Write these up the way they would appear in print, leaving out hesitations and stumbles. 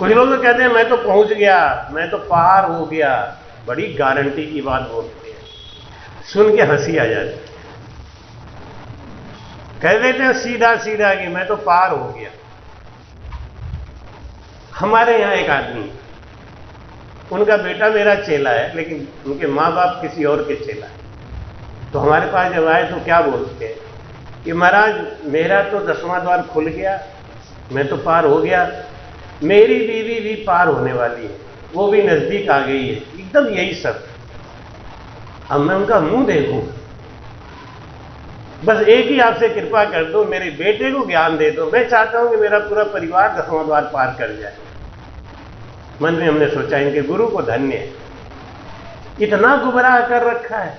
कुछ लोग तो कहते हैं मैं तो पहुंच गया, मैं तो पार हो गया, बड़ी गारंटी की बात बोलते हैं, सुन के हंसी आ जाती है। कह देते हैं सीधा सीधा कि मैं तो पार हो गया। हमारे यहां एक आदमी, उनका बेटा मेरा चेला है, लेकिन उनके माँ बाप किसी और के चेला है। तो हमारे पास जब आए तो क्या बोलते हैं कि महाराज मेरा तो 10वां द्वार खुल गया, मैं तो पार हो गया, मेरी बीवी भी पार होने वाली है, वो भी नजदीक आ गई है, एकदम यही सब। अब मैं उनका मुंह देखूं, बस एक ही आपसे कृपा कर दो, मेरे बेटे को ज्ञान दे दो, मैं चाहता हूं कि मेरा पूरा परिवार 10वां द्वार पार कर जाए। मन में हमने सोचा इनके गुरु को धन्य है, इतना गुमराह कर रखा है,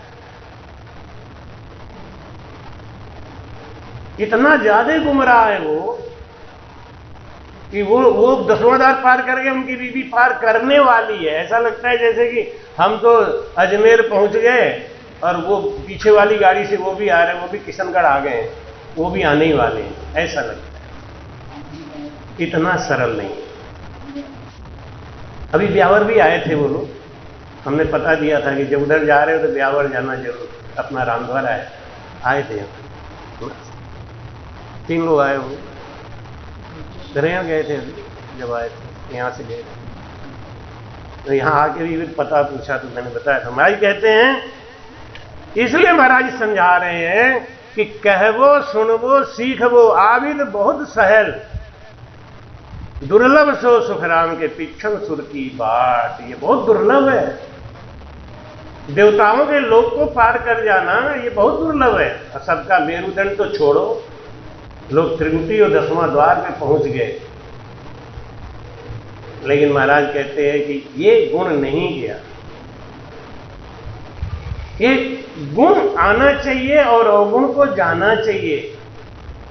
इतना ज्यादा गुमराह है वो कि वो 10वां द्वार पार करके उनकी बीवी पार करने वाली है। ऐसा लगता है जैसे कि हम तो अजमेर पहुंच गए और वो पीछे वाली गाड़ी से वो भी आ रहे हैं, वो भी किशनगढ़ आ गए हैं, वो भी आने ही वाले हैं, ऐसा लगता है। इतना सरल नहीं है। अभी ब्यावर भी आए थे वो लोग, हमने पता दिया था कि जब उधर जा रहे हो तो ब्यावर जाना जरूर, अपना रामद्वार आए थे। 3 लोग आए हुए, दरिया गए थे जब आए थे, यहां से गए थे, तो यहां आके भी पता पूछा तो मैंने बताया था। महाराज कहते हैं, इसलिए महाराज समझा रहे हैं कि कहवो सुनवो सीखवो आविद बहुत सहल, दुर्लभ सो सुखराम के पीछन सुर की बाट। ये बहुत दुर्लभ है, देवताओं के लोक को पार कर जाना ये बहुत दुर्लभ है। और सबका मेरुदंड तो छोड़ो, लोग त्रिकुटी और 10वां द्वार पे पहुंच गए, लेकिन महाराज कहते हैं कि ये गुण नहीं गया। ये गुण आना चाहिए और अवगुण को जाना चाहिए,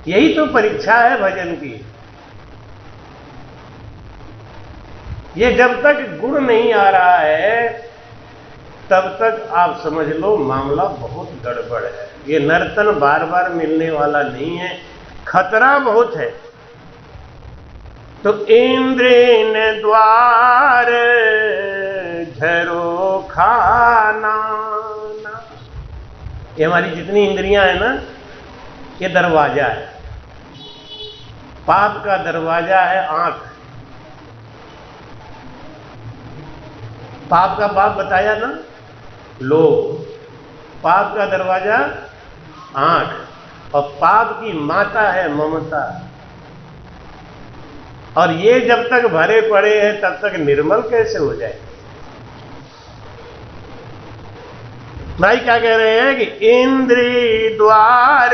यही तो परीक्षा है भजन की। ये जब तक गुण नहीं आ रहा है तब तक आप समझ लो मामला बहुत गड़बड़ है। ये नर्तन बार बार मिलने वाला नहीं है, खतरा बहुत है। तो इंद्रेन द्वार झरो खाना, ये हमारी जितनी इंद्रियां हैं ना, ये दरवाजा है। पाप का दरवाजा है आंख। पाप का बाप बताया ना, लोभ। पाप का दरवाजा आंख, और पाप की माता है ममता। और ये जब तक भरे पड़े हैं तब तक निर्मल कैसे हो जाए। भाई क्या कह रहे हैं कि इंद्री द्वार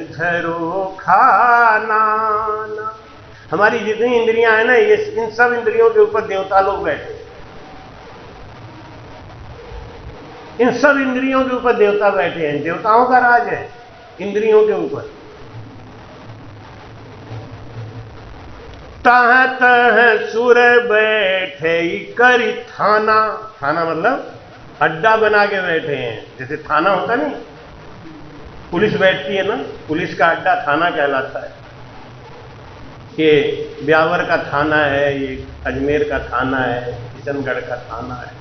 झरो खाना। हमारी जितनी इंद्रियां हैं ना, ये इन सब इंद्रियों के ऊपर देवता लोग बैठे। इन सब इंद्रियों के ऊपर देवता बैठे हैं, देवताओं का राज है इंद्रियों के ऊपर। तह तह सुर बैठे करी थाना। थाना मतलब अड्डा बना के बैठे हैं। जैसे थाना होता नहीं, पुलिस बैठती है ना, पुलिस का अड्डा थाना कहलाता है। ये ब्यावर का थाना है, ये अजमेर का थाना है, किशनगढ़ का थाना है।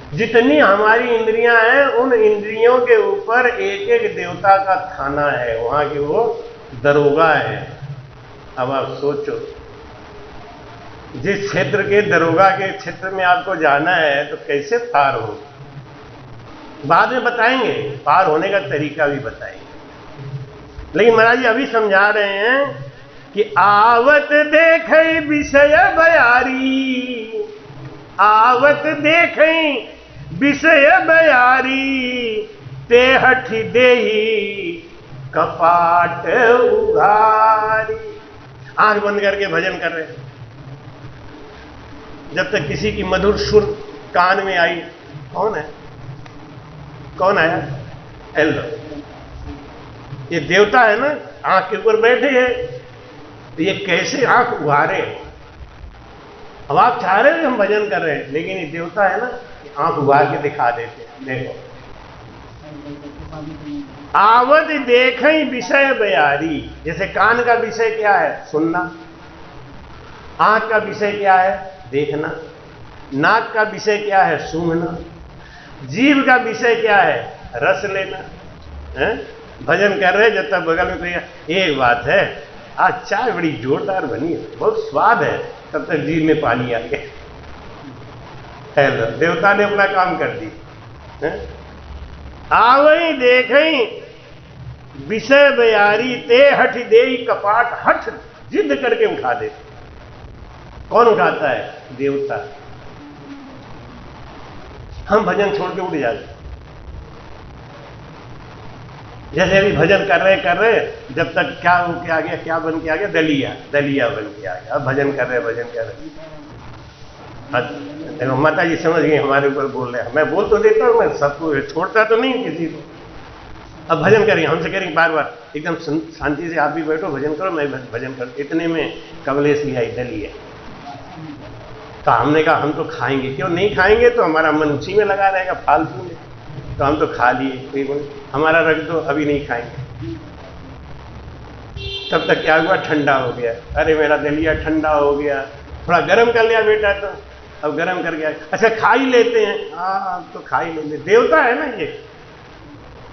जितनी हमारी इंद्रियां हैं उन इंद्रियों के ऊपर एक एक देवता का थाना है, वहां की वो दरोगा है। अब आप सोचो, जिस क्षेत्र के दरोगा के क्षेत्र में आपको जाना है तो कैसे पार हो। बाद में बताएंगे, पार होने का तरीका भी बताएंगे। लेकिन महाराज जी अभी समझा रहे हैं कि आवत देखे विषय बयारी, आवत देखें विषय बयारी, ते हठी देही कपाट उघारी। आंख बंद करके भजन कर रहे हैं, जब तक किसी की मधुर सुर कान में आई। कौन है, कौन आया? हेलो, ये देवता है ना, आंख के ऊपर बैठे हैं, तो ये कैसे आंख उघारे। अब आप चाह रहे हैं हम भजन कर रहे हैं, लेकिन ये देवता है ना, आंख उघार के दिखा देते हैं। देखो, आवत देखें विषय बयारी। जैसे कान का विषय क्या है? सुनना। आंख का विषय क्या है? देखना। नाक का विषय क्या है? सूंघना। जीभ का विषय क्या है? रस लेना। है? भजन कर रहे जब तक बगल में कोई, एक बात है, आज चाय बड़ी जोरदार बनी है, बहुत स्वाद है, तब तक जीभ में पानी आ गया। देवता ने अपना काम कर दी। आवई देखई विषय बयारी ते हठ देई कपाट, हठ जिद करके उठा दे। कौन उठाता है? देवता। हम भजन छोड़ के उठ जाते। जैसे अभी भजन कर रहे जब तक क्या हो के आ गया, क्या बन के आ गया? दलिया बन के आ गया। अब भजन कर रहे। देखो माता जी समझ गई, हमारे ऊपर बोल रहे हैं। मैं बोल तो देता हूं, मैं सबको छोड़ता तो नहीं किसी को। अब भजन करेंगे, हमसे करेंगे बार बार, एकदम शांति से आप भी बैठो, भजन करो, मैं भजन करो। इतने में कमलेश लिया दलिया। तो हमने कहा हम तो खाएंगे, क्यों नहीं खाएंगे? तो हमारा मन उसी में लगा रहेगा फालतू में, तो हम तो खा लिए। हमारा रख दो, अभी नहीं खाएंगे। तब तक क्या हुआ? ठंडा हो गया। अरे मेरा दलिया ठंडा हो गया, थोड़ा गर्म कर लिया बेटा, तो अब गर्म कर गया। अच्छा खा ही लेते हैं। हाँ तो खा ही लेते। देवता है ना ये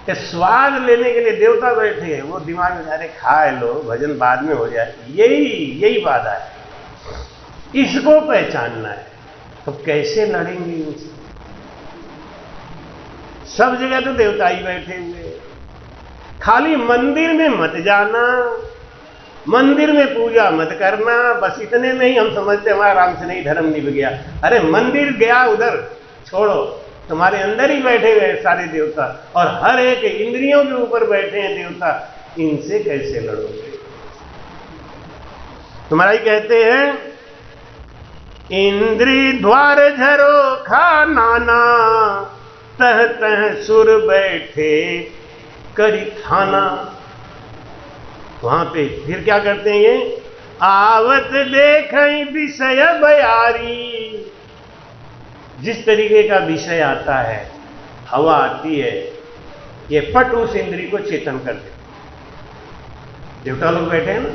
स्वाद लेने के लिए देवता बैठे हैं। वो दिमाग में अरे खा लो, भजन बाद में हो जाए। यही बात है। इसको पहचानना है। तो कैसे लड़ेंगे इनसे? सब जगह तो देवता ही बैठे हुए। खाली मंदिर में मत जाना, मंदिर में पूजा मत करना, बस इतने में ही हम समझते हमारा राम से नहीं धर्म निभ गया। अरे मंदिर गया उधर छोड़ो, तुम्हारे अंदर ही बैठे हुए सारे देवता, और हर एक इंद्रियों के ऊपर बैठे हैं देवता। इनसे कैसे लड़ोगे? तुम्हारा ही कहते हैं इंद्री द्वार झरो खा नाना, तह तह सुर बैठे करी थाना। वहां पे फिर क्या करते हैं ये? आवत देखई विषय बयारी। जिस तरीके का विषय आता है, हवा आती है, ये पट उस इंद्री को चेतन कर देते। देवता लोग बैठे हैं ना,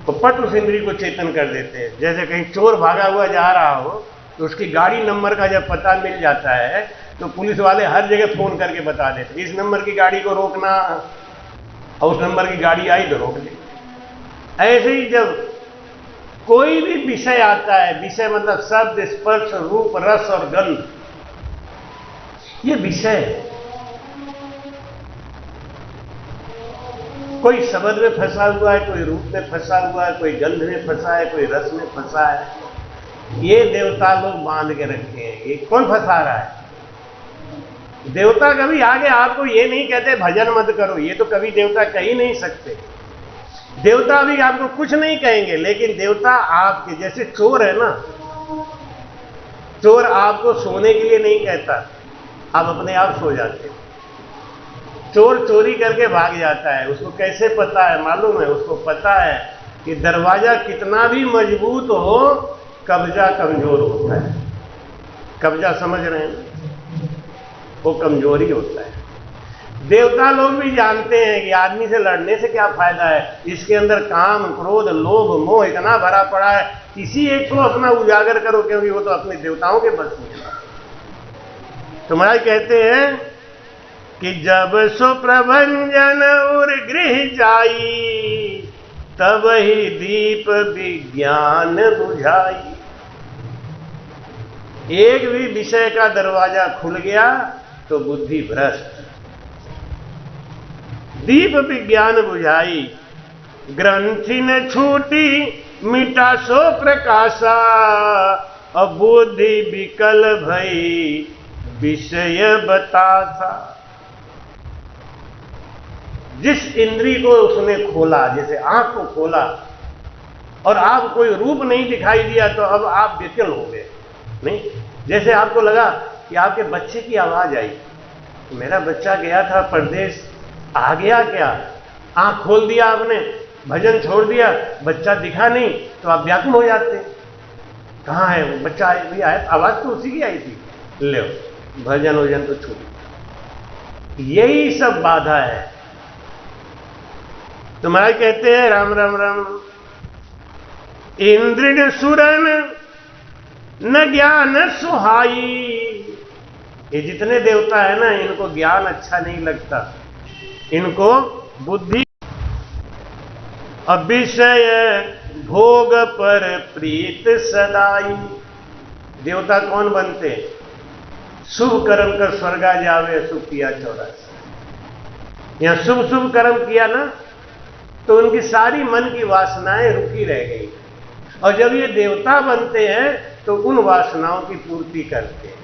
तो पट उस इंद्री को चेतन कर देते हैं। जैसे कहीं चोर भागा हुआ जा रहा हो, तो उसकी गाड़ी नंबर का जब पता मिल जाता है, तो पुलिस वाले हर जगह फोन करके बता देते इस नंबर की गाड़ी को रोकना, और उस नंबर की गाड़ी आई तो रोक ले। ऐसे ही जब कोई भी विषय आता है, विषय मतलब शब्द, स्पर्श, रूप, रस और गंध, ये विषय है। कोई शब्द में फंसा हुआ है, कोई रूप में फंसा हुआ है, कोई गंध में फंसा है, कोई रस में फंसा है। ये देवता लोग बांध के रखे हैं। ये कौन फंसा रहा है? देवता कभी आगे आपको ये नहीं कहते भजन मत करो, ये तो कभी देवता कह ही नहीं सकते। देवता भी आपको कुछ नहीं कहेंगे, लेकिन देवता आपके जैसे चोर है ना, चोर आपको सोने के लिए नहीं कहता, आप अपने आप सो जाते हैं। चोर चोरी करके भाग जाता है, उसको कैसे पता है मालूम है? उसको पता है कि दरवाजा कितना भी मजबूत हो, कब्जा कमजोर होता है। कब्जा समझ रहे हैं? वो कमजोर ही होता है। देवता लोग भी जानते हैं कि आदमी से लड़ने से क्या फायदा है, इसके अंदर काम, क्रोध, लोभ, मोह इतना भरा पड़ा है, किसी एक को अपना उजागर करो, क्योंकि वो तो अपने देवताओं के बस में है। तो महाराज कहते हैं कि जब सो प्रभंजन उर गृह जाई, तब ही दीप विज्ञान बुझाई। एक भी विषय का दरवाजा खुल गया तो बुद्धि भ्रष्ट। दीप विज्ञान बुझाई, ग्रंथि न छूटी मिटा सो प्रकाशा, अब बुद्धि विकल भई विषय बतासा। जिस इंद्री को उसने खोला, जैसे आंख को खोला और आप कोई रूप नहीं दिखाई दिया, तो अब आप विकल हो गए। नहीं, जैसे आपको लगा कि आपके बच्चे की आवाज आई, मेरा बच्चा गया था परदेश, आ गया क्या? आंख खोल दिया आपने, भजन छोड़ दिया, बच्चा दिखा नहीं, तो आप व्याकुल हो जाते। कहाँ है वो बच्चा? भी आया, आवाज तो उसी की आई थी, ले भजन वजन तो छूट। यही सब बाधा है। तो महाराज कहते हैं राम राम राम, इंद्रिण सुरन न ज्ञान सुहाई। ये जितने देवता है ना, इनको ज्ञान अच्छा नहीं लगता, इनको बुद्धि। अविषय भोग पर प्रीत सदाई। देवता कौन बनते हैं? शुभ कर्म कर स्वर्गा जावे, शुभ किया 84। यहां शुभ शुभ कर्म किया ना, तो उनकी सारी मन की वासनाएं रुकी रह गई, और जब ये देवता बनते हैं तो उन वासनाओं की पूर्ति करते हैं।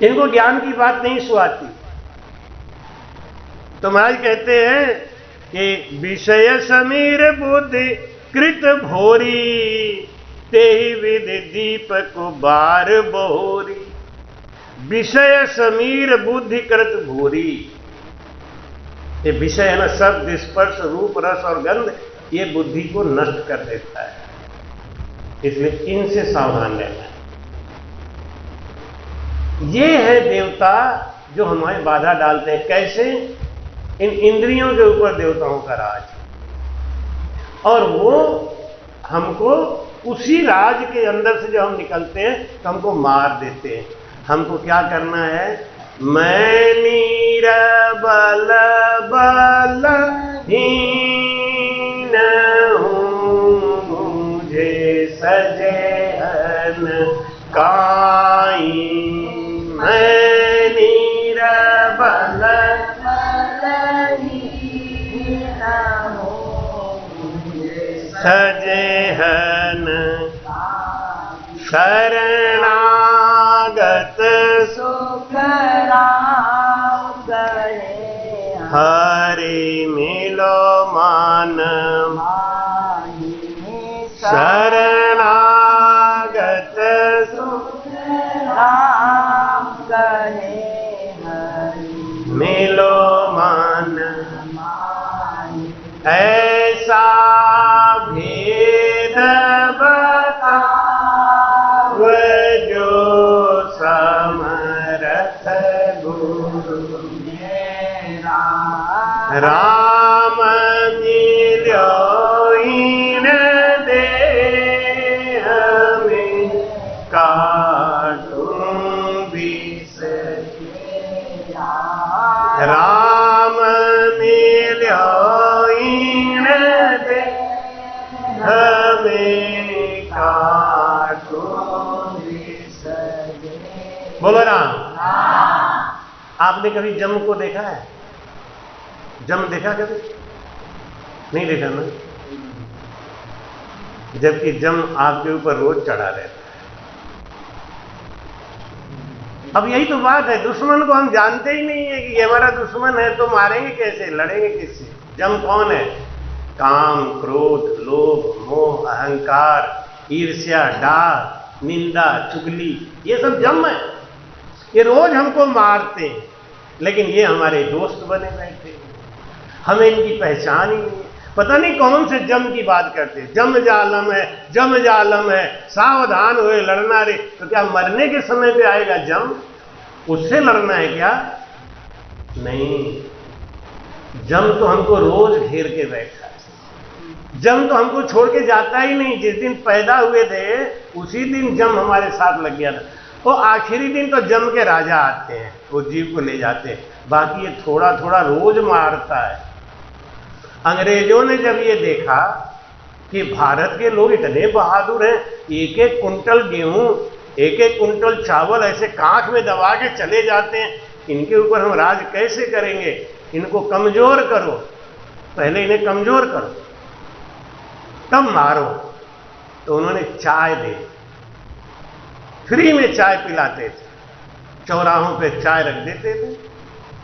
इनको ज्ञान की बात नहीं सुहाती। तो महाराज कहते हैं कि विषय समीर बुद्धि कृत भोरी, तेहि विधि दीपक बार बहोरी। विषय समीर बुद्धि कृत भोरी। ये विषय है ना, शब्द स्पर्श रूप रस और गंध, ये बुद्धि को नष्ट कर देता है, इसलिए इनसे सावधान रहना है। ये है देवता जो हमें बाधा डालते हैं। कैसे? इन इंद्रियों के ऊपर देवताओं का राज, और वो हमको उसी राज के अंदर से जब हम निकलते हैं तो हमको मार देते हैं। हमको क्या करना है? मैं नीर बल बलहीन हूँ, मुझे सजे हन काई। मैं नीर बल सजे हन शरणागत सुख राम गए, हरि मिलो मान शरणागत सुख राम गए, मिलो मान। ऐसा भेद बताव जो समरथ गुरु मेरा, राम मिलो इन देह में काटूं विष, राम मिलो बोलो राम। आपने कभी जम को देखा है? जम देखा कभी? नहीं देखा ना? जबकि जम आपके ऊपर रोज चढ़ा रहता है। अब यही तो बात है, दुश्मन को हम जानते ही नहीं है कि ये हमारा दुश्मन है, तो मारेंगे कैसे, लड़ेंगे किससे? जम कौन है? काम, क्रोध, लोभ, मोह, अहंकार, ईर्ष्या, डाह, निंदा, चुगली, ये सब जम है। ये रोज हमको मारते हैं, लेकिन ये हमारे दोस्त बने बैठे, हमें इनकी पहचान ही नहीं है। पता नहीं कौन से जम की बात करते हैं। जम जालम है, जम जालम है, सावधान हुए लड़ना रे। तो क्या मरने के समय पे आएगा जम? उससे लड़ना है क्या? नहीं, जम तो हमको रोज घेर के बैठा है। जम तो हमको छोड़ के जाता ही नहीं। जिस दिन पैदा हुए थे उसी दिन जम हमारे साथ लग गया था। वो आखिरी दिन तो जम के राजा आते हैं, वो जीव को ले जाते हैं, बाकी ये थोड़ा थोड़ा रोज मारता है। अंग्रेजों ने जब ये देखा कि भारत के लोग इतने बहादुर हैं, एक एक कुंटल गेहूं, एक एक कुंटल चावल ऐसे कांख में दबा के चले जाते हैं, इनके ऊपर हम राज कैसे करेंगे? इनको कमजोर करो, पहले इन्हें कमजोर करो तब मारो। तो उन्होंने चाय दे, फ्री में चाय पिलाते थे, चौराहों पे चाय रख देते थे,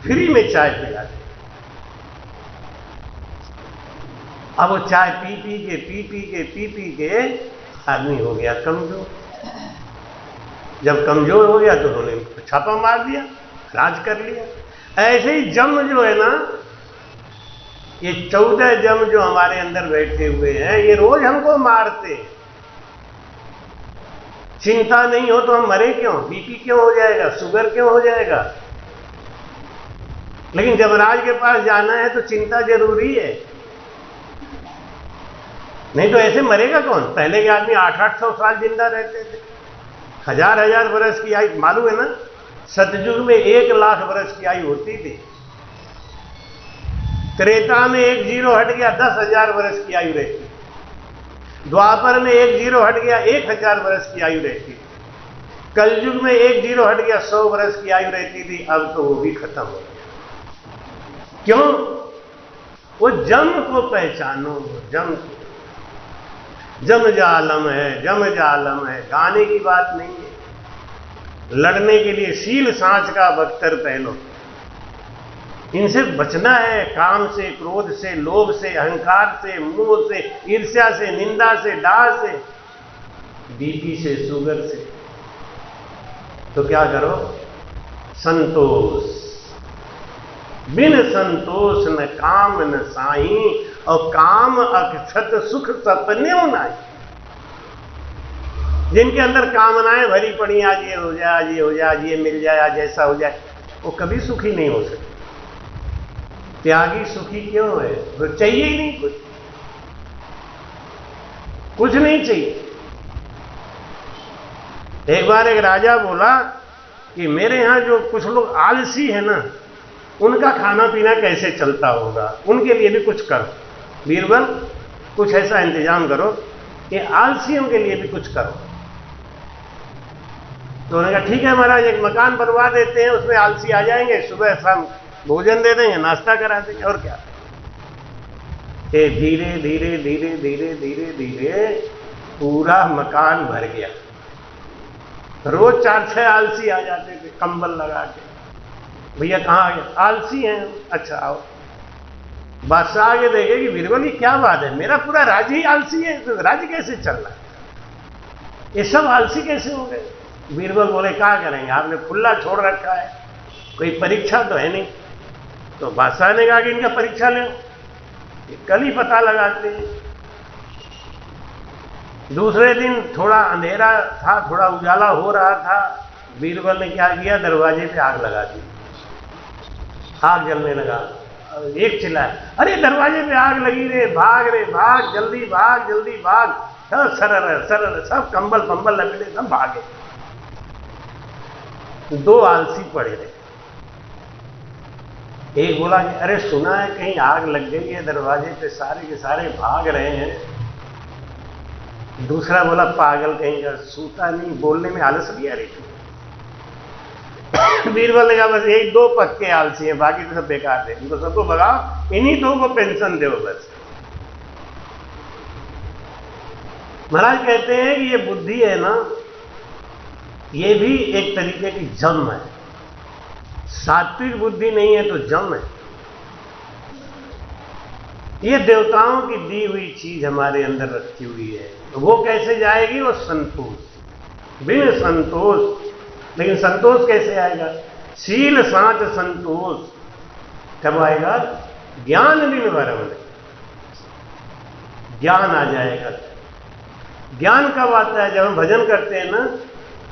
फ्री में चाय पिलाते। अब वो चाय पी पी के आदमी हो गया कमजोर। जब कमजोर हो गया तो उन्होंने छापा मार दिया, राज कर लिया। ऐसे ही जम जो है ना, ये 14 जम जो हमारे अंदर बैठे हुए हैं, ये रोज हमको मारते। चिंता नहीं हो तो हम मरे क्यों? बीपी क्यों हो जाएगा? शुगर क्यों हो जाएगा? लेकिन जब राज के पास जाना है तो चिंता जरूरी है। नहीं तो ऐसे मरेगा कौन? पहले के आदमी 800-800 साल जिंदा रहते थे, 1000-1000 वर्ष की आयु। मालूम है ना, सतयुग में 1,00,000 वर्ष की आयु होती थी। त्रेता में 1 जीरो हट गया, 10,000 वर्ष की आयु रहती। द्वापर में 1 जीरो हट गया, 1,000 वर्ष की आयु रहती। कलयुग में 1 जीरो हट गया, 100 वर्ष की आयु रहती थी। अब तो वो भी खत्म हो गया। क्यों? वो जम को पहचानो, जम को। जम जालम है, जम जालम है, गाने की बात नहीं है। लड़ने के लिए शील सांच का बख्तर पहनो। इनसे बचना है, काम से, क्रोध से, लोभ से, अहंकार से, मोह से, ईर्ष्या से, निंदा से, डाह से, बीपी से, शुगर से। तो क्या करो? संतोष। बिन संतोष न काम न साई, और काम अक्षत सुख सपने नहीं। जिनके अंदर कामनाएं भरी पड़ी, आज ये हो जाए, आज ये हो जाए, आज ये मिल जाए, आज ऐसा हो जाए, वो कभी सुखी नहीं हो सकते। त्यागी सुखी क्यों है? तो चाहिए ही नहीं कुछ, कुछ नहीं चाहिए। एक बार एक राजा बोला कि मेरे यहां जो कुछ लोग आलसी है ना, उनका खाना पीना कैसे चलता होगा, उनके लिए भी कुछ करो। बीरबल, कुछ ऐसा इंतजाम करो कि आलसियों के लिए भी कुछ करो। तो उन्होंने कहा ठीक है महाराज, एक मकान बनवा देते हैं, उसमें आलसी आ जाएंगे, सुबह शाम भोजन दे देंगे, नाश्ता करा देंगे, और क्या। धीरे धीरे धीरे धीरे धीरे धीरे पूरा मकान भर गया। रोज 4-6 आलसी आ जाते थे कंबल लगा के। भैया कहाँ आ गए? आलसी हैं। अच्छा आओ। बादशाह आगे देखे कि बीरबल, ये क्या बात है, मेरा पूरा राज्य ही आलसी है, तो राज्य कैसे चल रहा है? ये सब आलसी कैसे हो गए? बीरबल बोले क्या करेंगे, आपने खुला छोड़ रखा है, कोई परीक्षा तो है नहीं। तो बादशाह ने कहा कि इनका परीक्षा ले, कल ही पता लगाते हैं। दूसरे दिन थोड़ा अंधेरा था, थोड़ा उजाला हो रहा था। बीरबल ने क्या किया, दरवाजे पे आग लगा दी। आग जलने लगा। एक चिल्लाया, अरे दरवाजे पे आग लगी रे, भाग रे भाग, जल्दी भाग, जल्दी भाग। सब सरर सरर, सब कंबल पंबल लपेटे, सब भागे। 2 आलसी पड़े रहे। एक बोला कि अरे सुना है कहीं आग लग गई है दरवाजे पे, सारे के सारे भाग रहे हैं। दूसरा बोला पागल कहीं का, सूता नहीं, बोलने में आलस भी आ रही थी। बीरबल ने कहा बस 1-2 पक्के आलसी हैं, बाकी तो सब बेकार थे, इनको सबको भगाओ, इन्हीं 2 को पेंशन दो बस। महाराज कहते हैं कि ये बुद्धि है ना, ये भी एक तरीके की जम है। सात्विक बुद्धि नहीं है तो जम है। ये देवताओं की दी हुई चीज हमारे अंदर रखी हुई है, तो वो कैसे जाएगी? वो संतोष। बिन संतोष। लेकिन संतोष कैसे आएगा? शील सांच संतोष कब आएगा? ज्ञान बिन वरम नहीं। ज्ञान आ जाएगा। ज्ञान कब आता है? जब हम भजन करते हैं ना,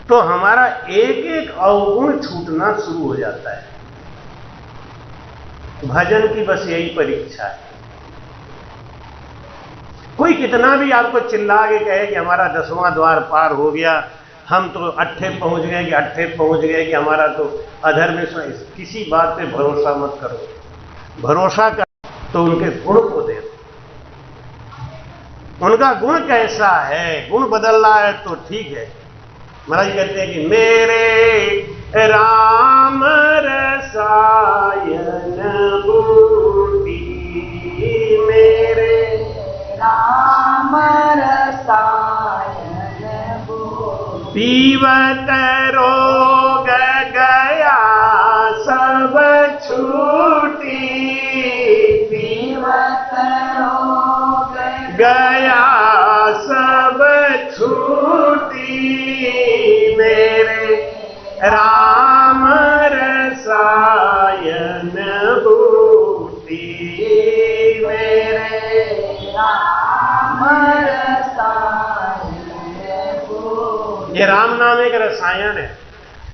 तो हमारा एक एक अवगुण छूटना शुरू हो जाता है। भजन की बस यही परीक्षा है। कोई कितना भी आपको चिल्ला के कहे कि हमारा 10वां द्वार पार हो गया, हम तो अट्ठे पहुंच गए कि अट्ठे पहुंच गए कि हमारा तो अधर में, किसी बात पे भरोसा मत करो। भरोसा कर तो उनके गुण को देखो, उनका गुण कैसा है। गुण बदल रहा है तो ठीक है। महाराज कहते हैं कि मेरे राम रसायन बूटी, मेरे राम रसायन पीवत रोग गया सब छूटी, पीवत रोग गया सब छूटी, मेरे राम रसायन बूटी, मेरे राम रसायन। ये राम नाम एक रसायन है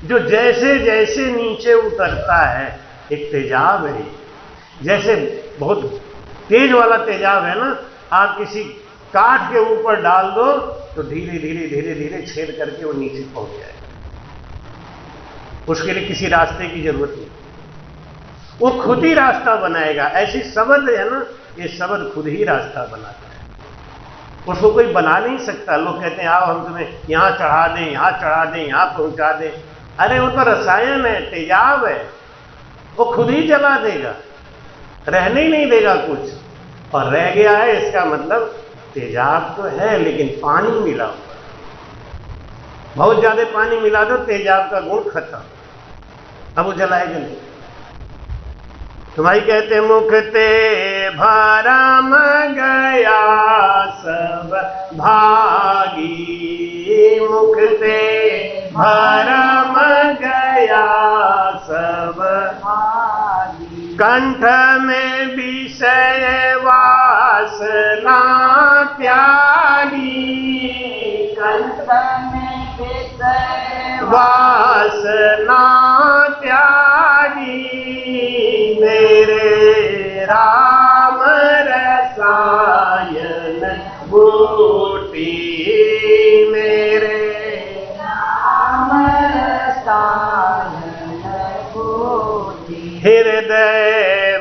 जो जैसे जैसे नीचे उतरता है, एक तेजाब है। जैसे बहुत तेज वाला तेजाब है ना, आप किसी काठ के ऊपर डाल दो तो धीरे धीरे धीरे धीरे छेद करके वो नीचे पहुंच जाएगा। उसके लिए किसी रास्ते की जरूरत नहीं, वो खुद ही रास्ता बनाएगा। ऐसी शब्द है ना, ये शब्द खुद ही रास्ता बनाता है, उसको कोई बना नहीं सकता। लोग कहते हैं आओ हम तुम्हें यहां चढ़ा दें, यहां चढ़ा दें, यहां पहुंचा दें। अरे वो तो रसायन है, तेजाब है, वो खुद ही जला देगा, रहने ही नहीं देगा कुछ। और रह गया है इसका मतलब तेजाब तो है लेकिन पानी मिला हुआ, बहुत ज्यादा पानी मिला दो तेजाब का गुण खत्म, अब वो जलाएगा नहीं। तुम्हारी कहते मुख ते भरम गया सब भागी, मुख ते भरम गया सब भागी, कंठ में विषय वासना त्यागी, कंठ में विषय वासना त्यागी, मेरे राम रसायन बूटी, मेरे राम रसायन बूटी, हृदय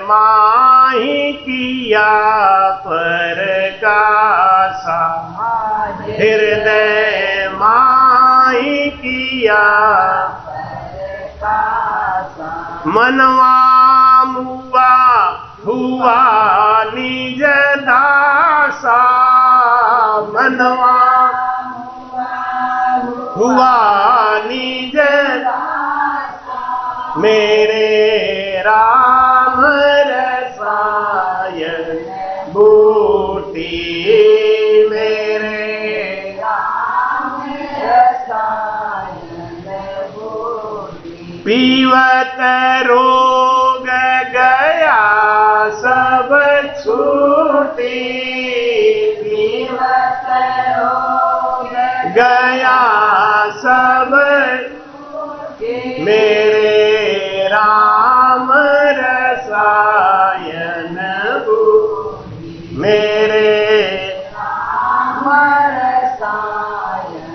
माही किया प्रकाशा, हृदय माही किया मनवा मुआ हुआ निज दासा, मनवा हुआ निज मेरे राम रसायन बूटी, मेरे राम रसायन बूटी, पीवत रोग गया सब छूटी, पीवत रोग गया सब मेरे राम रसायन बूटी, मेरे राम रसायन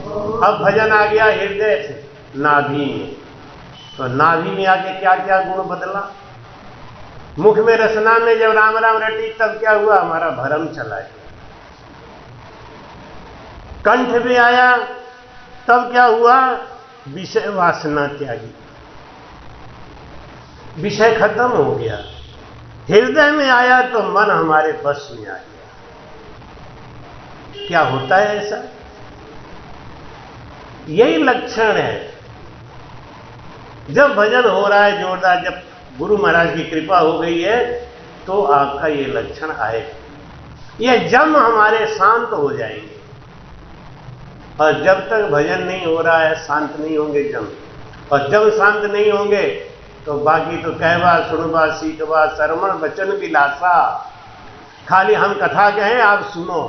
बूटी। अब भजन आ गया हृदय से नाभि में, तो नाभि में आके क्या क्या गुण बदला। मुख में रसना में जब राम राम रटी तब क्या हुआ, हमारा भरम चला गया। कंठ में आया तब क्या हुआ, विषय वासना त्यागी, विषय खत्म हो गया। हृदय में आया तो मन हमारे बस में आ गया। क्या होता है ऐसा, यही लक्षण है। जब भजन हो रहा है जोरदार, जब गुरु महाराज की कृपा हो गई है तो आपका ये लक्षण आएगा। ये जम हमारे शांत हो जाएंगे, और जब तक भजन नहीं हो रहा है शांत नहीं होंगे जम। और जब शांत नहीं होंगे तो बाकी तो कहवा सुनवा सीखवा श्रवण वचन विलासा, खाली हम कथा कहें आप सुनो।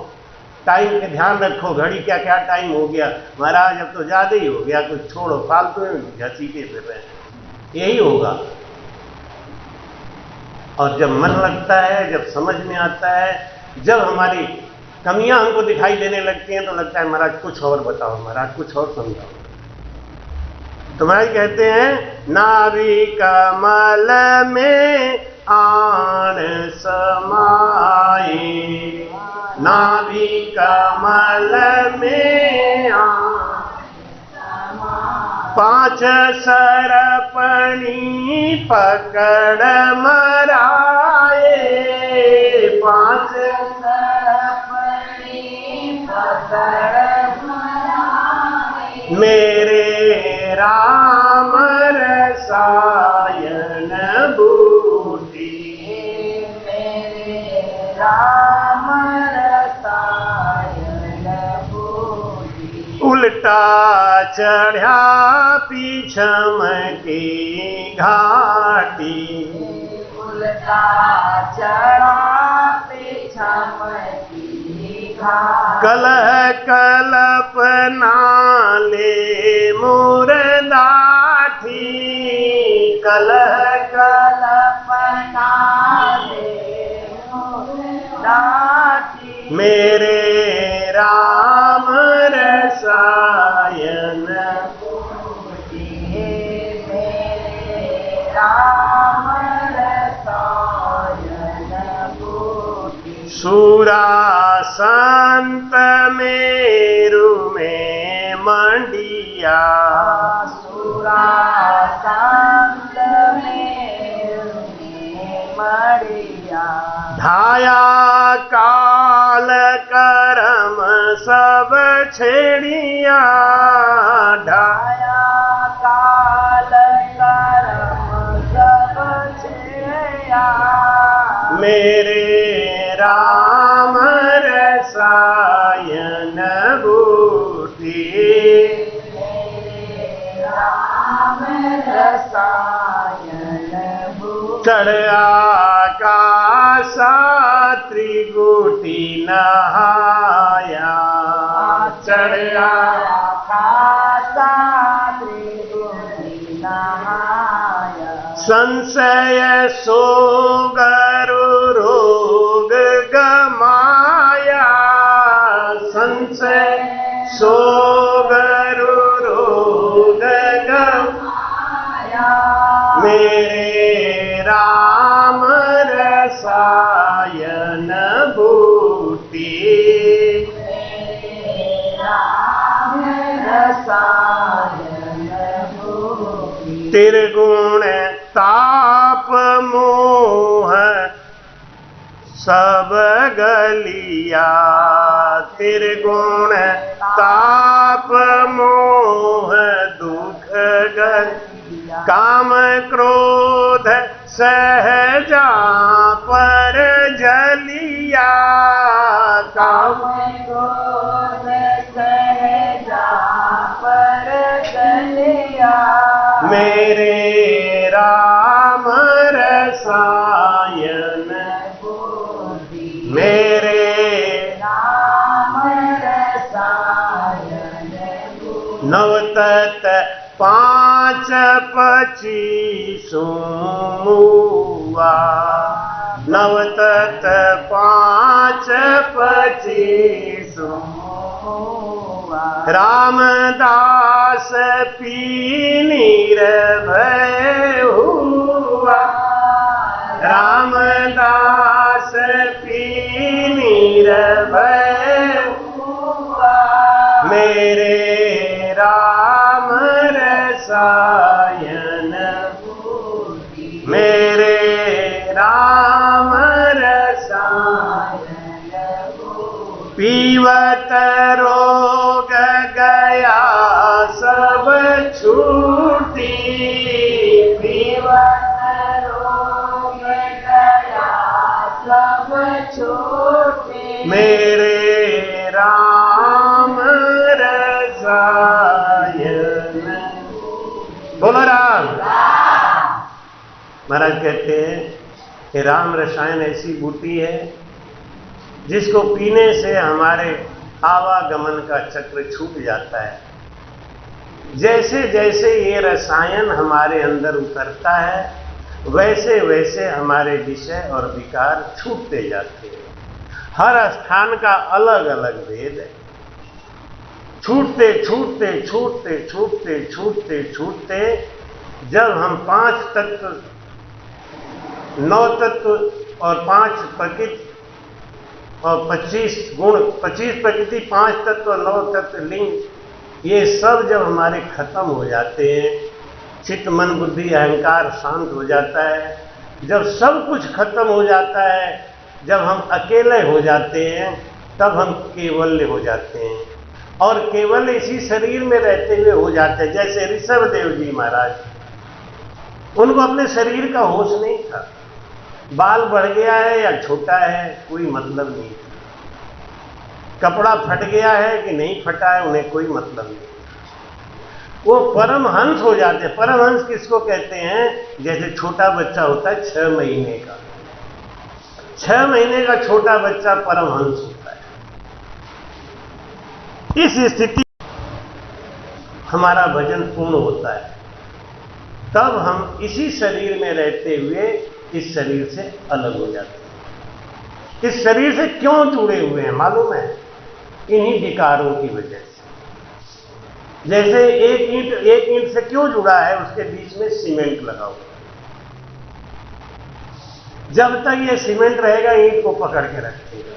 टाइम के ध्यान रखो, घड़ी क्या क्या टाइम हो गया महाराज, अब तो ज्यादा ही हो गया, कुछ छोड़ो, फालतू में घसीटे फिर रहे, यही होगा। और जब मन लगता है, जब समझ में आता है, जब हमारी कमियां हमको दिखाई देने लगती हैं तो लगता है महाराज कुछ और बताओ, महाराज कुछ और समझाओ। तो महाराज कहते हैं नाभि कमल में आन समाए, नाभि कमल में आन पांच सरपणी पकड़ मराए, पांच मेरे राम रसायन बूटी, मेरे राम रसायन बूटी, उल्टा चढ़ा पीछम की घाटी, उल्टा चढ़ा पीछम की घाटी, कलह कल्पना ले मुरदाठी, कलह कल्पना ले दाती मेरे राम रसायन राम रसायन बूटी सूरा संत मेरु में मंडिया सुरा संत में मरिया धाया काल करम सब छेड़िया ढाया आया काल करम सब छेया मेरे राम रसायन बूटी राम रसायन बूटी चढ़ आकाशा त्रिगुटी नहाया चढ़ खासा त्रिगुणी नहाया संशय सोगरु रोग गमाया संशय सोगरु रोग गमाया मेरे राम रसायन बूटी राम रसायन बूटी त्रिगुण ताप मोह सब गलिया त्रिगुण ताप मोह दुख गलिया काम क्रोध सहजा पर जलिया काम क्रोध सहजा पर गलिया मेरे राम रसायन बूटी मेरे राम रसायन बूटी नवतत 5-25 नवतत 5-25 रामदास पीनीर भय हुआ रामदास पीनीर भय हुआ मेरे राम रसायन मेरे राम रसायन पीवत रोग गया सब छूटी पीवत रोग गया सब छूटे मेरे राम रसायन बोलो राम। महाराज कहते हैं कि राम रसायन ऐसी बूटी है जिसको पीने से हमारे आवागमन का चक्र छूट जाता है। जैसे जैसे ये रसायन हमारे अंदर उतरता है वैसे वैसे हमारे विषय और विकार छूटते जाते हैं। हर स्थान का अलग अलग भेद है। छूटते छूटते छूटते छूटते छूटते छूटते जब हम 5 तत्व 9 तत्व और 5 प्रकृति और 25 गुण 25 प्रकृति 5 तत्व और 9 तत्व लिंग ये सब जब हमारे खत्म हो जाते हैं, चित्त मन बुद्धि अहंकार शांत हो जाता है, जब सब कुछ खत्म हो जाता है, जब हम अकेले हो जाते हैं तब हम केवल्य हो जाते हैं। और केवल इसी शरीर में रहते हुए हो जाते हैं। जैसे ऋषभदेव जी महाराज, उनको अपने शरीर का होश नहीं था। बाल बढ़ गया है या छोटा है कोई मतलब नहीं, कपड़ा फट गया है कि नहीं फटा है उन्हें कोई मतलब नहीं। वो परमहंस हो जाते हैं। परमहंस किसको कहते हैं? जैसे छोटा बच्चा होता है 6 महीने का, 6 महीने का छोटा बच्चा परमहंस होता है। इस स्थिति हमारा भजन पूर्ण होता है, तब हम इसी शरीर में रहते हुए इस शरीर से अलग हो जाते हैं। इस शरीर से क्यों जुड़े हुए हैं मालूम है? इन्हीं विकारों की वजह से। जैसे एक ईंट से क्यों जुड़ा है? उसके बीच में सीमेंट लगा हुआ। जब तक ये सीमेंट रहेगा ईंट को पकड़ के रखेगा।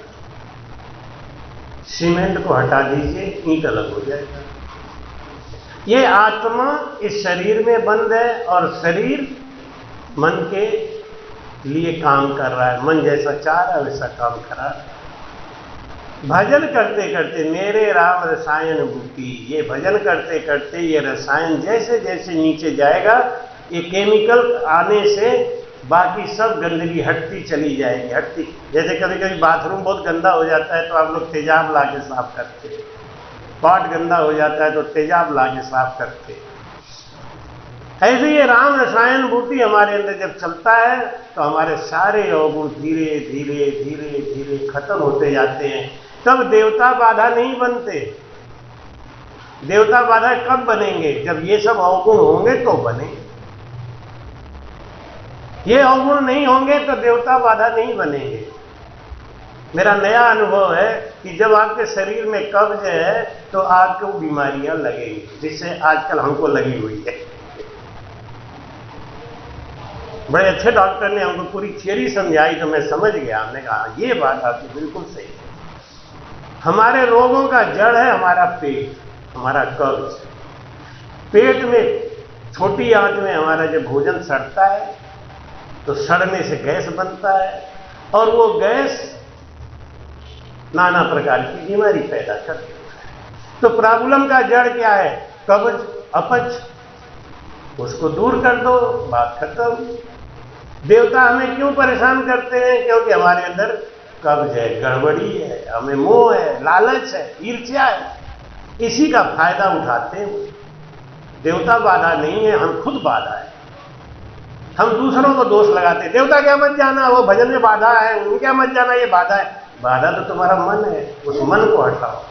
सीमेंट को हटा दीजिए, ईंट अलग हो जाएगा। ये आत्मा इस शरीर में बंद है और शरीर मन के लिए काम कर रहा है। मन जैसा चाह रहा है वैसा काम कर रहा है। भजन करते करते मेरे राम रसायन बूटी, ये भजन करते करते ये रसायन जैसे जैसे नीचे जाएगा, ये केमिकल आने से बाकी सब गंदगी हटती चली जाएगी, हटती। जैसे कभी कभी बाथरूम बहुत गंदा हो जाता है तो आप लोग तेजाब ला के साफ करते हैं, पॉट गंदा हो जाता है तो तेजाब ला के साफ करते हैं। ऐसे ये राम रसायन बूटी हमारे अंदर जब चलता है तो हमारे सारे अवगुण धीरे धीरे धीरे धीरे खत्म होते जाते हैं। तब देवता बाधा नहीं बनते। देवता बाधा कब बनेंगे? जब ये सब अवगुण होंगे तो बनेंगे। ये अवगुण नहीं होंगे तो देवता बाधा नहीं बनेंगे। मेरा नया अनुभव है कि जब आपके शरीर में कब्ज है तो आपको बीमारियां लगेंगी, जिससे आजकल हमको लगी हुई है। बड़े अच्छे डॉक्टर ने हमको पूरी थियरी समझाई तो मैं समझ गया। हमने कहा ये बात आपकी बिल्कुल सही है। हमारे रोगों का जड़ है हमारा पेट, हमारा कब्ज। पेट में छोटी आंच में हमारा जब भोजन सड़ता है तो सड़ने से गैस बनता है और वो गैस नाना प्रकार की बीमारी पैदा करती है। तो प्रॉब्लम का जड़ क्या है? कब्ज, अपच। उसको दूर कर दो, बात खत्म। देवता हमें क्यों परेशान करते हैं? क्योंकि हमारे अंदर कब्ज है, गड़बड़ी है, हमें मोह है, लालच है, ईर्ष्या है। इसी का फायदा उठाते हैं। देवता बाधा नहीं है, हम खुद बाधा है। हम दूसरों को दोष लगाते हैं, देवता क्या मत जाना, वो भजन में बाधा है, उन क्या मत जाना, ये बाधा है। बाधा तो तुम्हारा मन है। उस मन को हटाओ,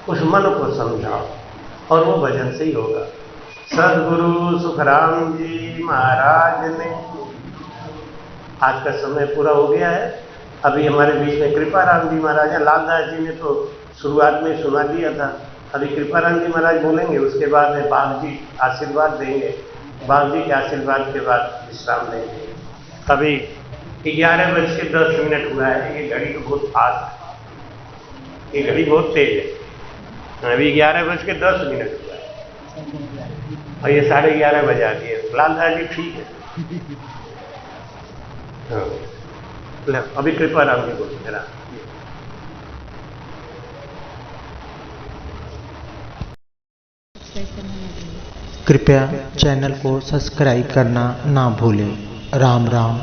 उस मन को समझाओ और वो भजन से ही होगा। सदगुरु सुखराम जी महाराज ने, आज का समय पूरा हो गया है। अभी हमारे बीच में कृपाराम जी महाराज हैं। लालदास जी ने तो शुरुआत में सुना दिया था। अभी कृपाराम जी महाराज बोलेंगे, उसके बाद में बाग जी आशीर्वाद देंगे। बाग जी के आशीर्वाद के बाद विश्राम लेंगे। अभी 11:10 हुआ है। ये घड़ी तो बहुत फास्ट है, ये घड़ी बहुत तेज है। अभी 11:10 हुआ है और ये 11:30 बजा दिए। लालदास जी ठीक है। हाँ, अभी कृपाराम जी बोल मेरा। कृपया चैनल को सब्सक्राइब करना ना भूलें। राम राम।